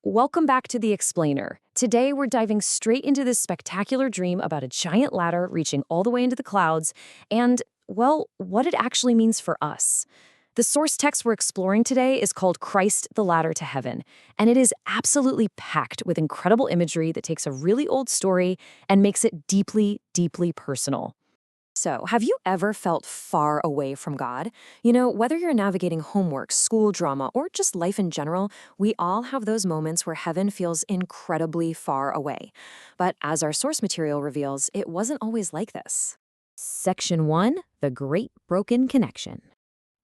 Welcome back to The Explainer. Today we're diving straight into this spectacular dream about a giant ladder reaching all the way into the clouds and, well, what it actually means for us. The source text we're exploring today is called Christ the Ladder to Heaven, and it is absolutely packed with incredible imagery that takes a really old story and makes it deeply, deeply personal. So, have you ever felt far away from God? Whether you're navigating homework, school drama, or just life in general, we all have those moments where heaven feels incredibly far away. But as our source material reveals, it wasn't always like this. Section 1, The Great Broken Connection.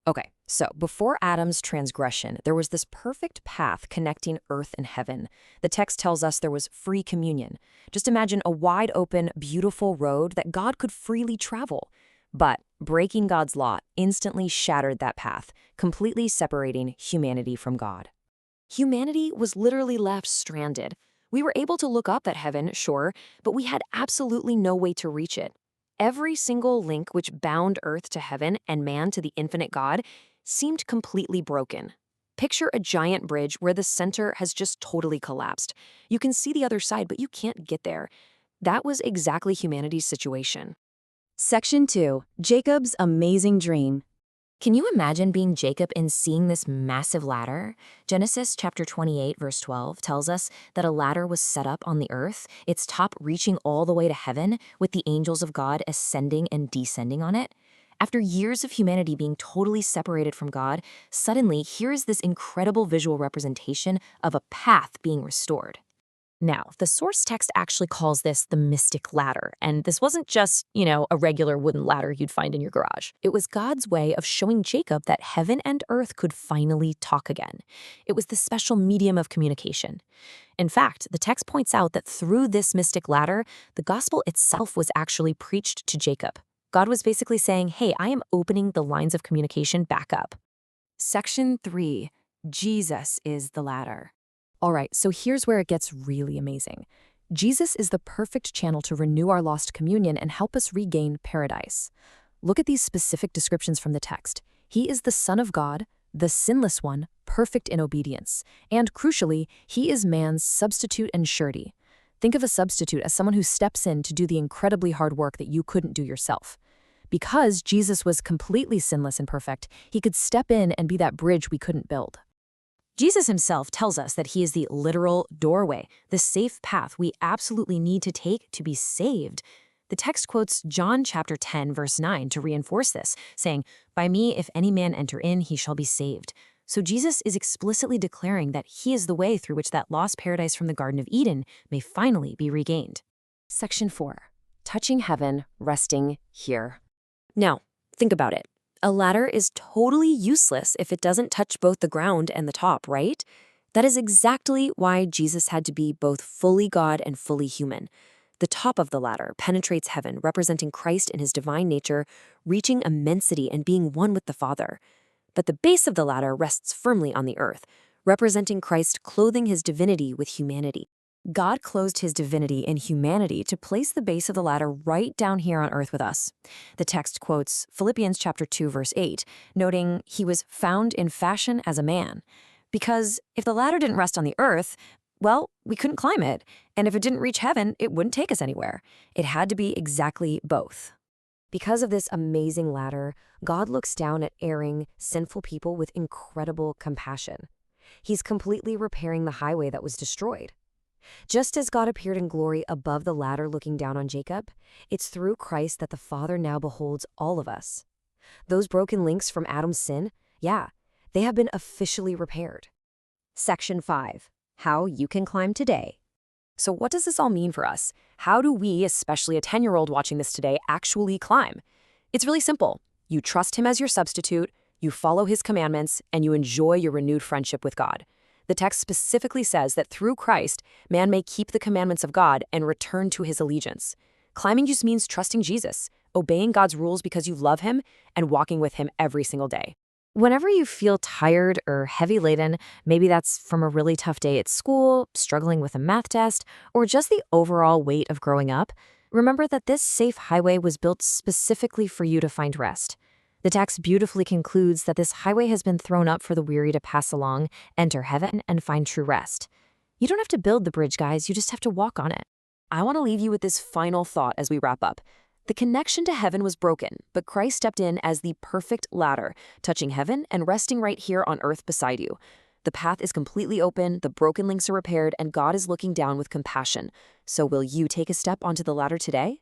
Okay, so before Adam's transgression, there was this perfect path connecting earth and heaven. The text tells us there was free communion. Just imagine a wide open, beautiful road that God could freely travel. But breaking God's law instantly shattered that path, completely separating humanity from God. Humanity was literally left stranded. We were able to look up at heaven, sure, but we had absolutely no way to reach it. Every single link which bound earth to heaven and man to the infinite God seemed completely broken. Picture a giant bridge where the center has just totally collapsed. You can see the other side, but you can't get there. That was exactly humanity's situation. Section 2, Jacob's Amazing Dream. Can you imagine being Jacob and seeing this massive ladder? Genesis chapter 28, verse 12 tells us that a ladder was set up on the earth, its top reaching all the way to heaven, with the angels of God ascending and descending on it. After years of humanity being totally separated from God, suddenly here is this incredible visual representation of a path being restored. Now, the source text actually calls this the mystic ladder, and this wasn't just, a regular wooden ladder you'd find in your garage. It was God's way of showing Jacob that heaven and earth could finally talk again. It was the special medium of communication. In fact, the text points out that through this mystic ladder, the gospel itself was actually preached to Jacob. God was basically saying, hey, I am opening the lines of communication back up. Section 3, Jesus is the ladder. All right, so here's where it gets really amazing. Jesus is the perfect channel to renew our lost communion and help us regain paradise. Look at these specific descriptions from the text. He is the Son of God, the sinless one, perfect in obedience. And crucially, he is man's substitute and surety. Think of a substitute as someone who steps in to do the incredibly hard work that you couldn't do yourself. Because Jesus was completely sinless and perfect, he could step in and be that bridge we couldn't build. Jesus himself tells us that he is the literal doorway, the safe path we absolutely need to take to be saved. The text quotes John chapter 10, verse 9 to reinforce this, saying, "By me, if any man enter in, he shall be saved." So Jesus is explicitly declaring that he is the way through which that lost paradise from the Garden of Eden may finally be regained. Section 4, Touching Heaven, Resting Here. Now, think about it. A ladder is totally useless if it doesn't touch both the ground and the top, right? That is exactly why Jesus had to be both fully God and fully human. The top of the ladder penetrates heaven, representing Christ in his divine nature, reaching immensity and being one with the Father. But the base of the ladder rests firmly on the earth, representing Christ clothing his divinity with humanity. God clothed his divinity in humanity to place the base of the ladder right down here on earth with us. The text quotes Philippians chapter 2, verse 8, noting he was found in fashion as a man. Because if the ladder didn't rest on the earth, well, we couldn't climb it. And if it didn't reach heaven, it wouldn't take us anywhere. It had to be exactly both. Because of this amazing ladder, God looks down at erring, sinful people with incredible compassion. He's completely repairing the highway that was destroyed. Just as God appeared in glory above the ladder looking down on Jacob, it's through Christ that the Father now beholds all of us. Those broken links from Adam's sin, they have been officially repaired. Section 5, How you can climb today. So what does this all mean for us? How do we, especially a 10-year-old watching this today, actually climb? It's really simple. You trust him as your substitute, you follow his commandments, and you enjoy your renewed friendship with God. The text specifically says that through Christ, man may keep the commandments of God and return to his allegiance. Climbing just means trusting Jesus, obeying God's rules because you love him, and walking with him every single day. Whenever you feel tired or heavy-laden, maybe that's from a really tough day at school, struggling with a math test, or just the overall weight of growing up, remember that this safe highway was built specifically for you to find rest. The text beautifully concludes that this highway has been thrown up for the weary to pass along, enter heaven, and find true rest. You don't have to build the bridge, guys. You just have to walk on it. I want to leave you with this final thought as we wrap up. The connection to heaven was broken, but Christ stepped in as the perfect ladder, touching heaven and resting right here on earth beside you. The path is completely open, the broken links are repaired, and God is looking down with compassion. So will you take a step onto the ladder today?